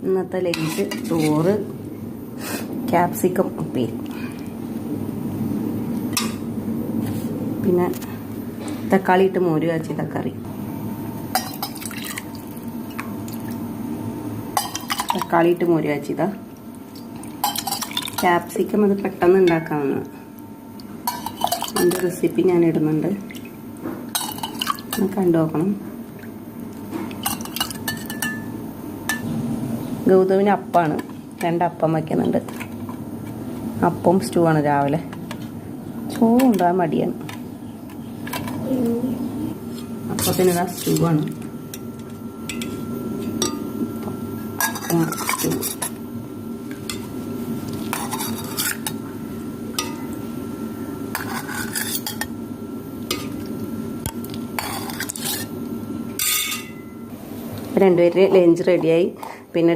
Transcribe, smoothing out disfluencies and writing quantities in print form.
ഇന്നത്തെ ലഞ്ച് ചോറ്, ക്യാപ്സിക്കം ഉപ്പേരി, പിന്നെ തക്കാളി ഇട്ട് മോര് കാച്ചിയ കറി. തക്കാളി ഇട്ട് മോര് കാച്ചിയതാ. ക്യാപ്സിക്കം അത് പെട്ടെന്ന് ഉണ്ടാക്കാവുന്ന അതിൻ്റെ റെസിപ്പി ഞാൻ ഇടുന്നുണ്ട്, കണ്ടു നോക്കണം. ഗൗതമിന് അപ്പമാണ്, 2 അപ്പം വയ്ക്കുന്നുണ്ട്. അപ്പം സ്റ്റൂ ആണ് രാവിലെ. ചോറുണ്ടാകാൻ മടിയാണ്. അപ്പത്തിന് ഇതാ സ്റ്റൂ ആണ്. സ്റ്റൂ രണ്ടുപേരുടെ ലഞ്ച് റെഡിയായി. പിന്നെ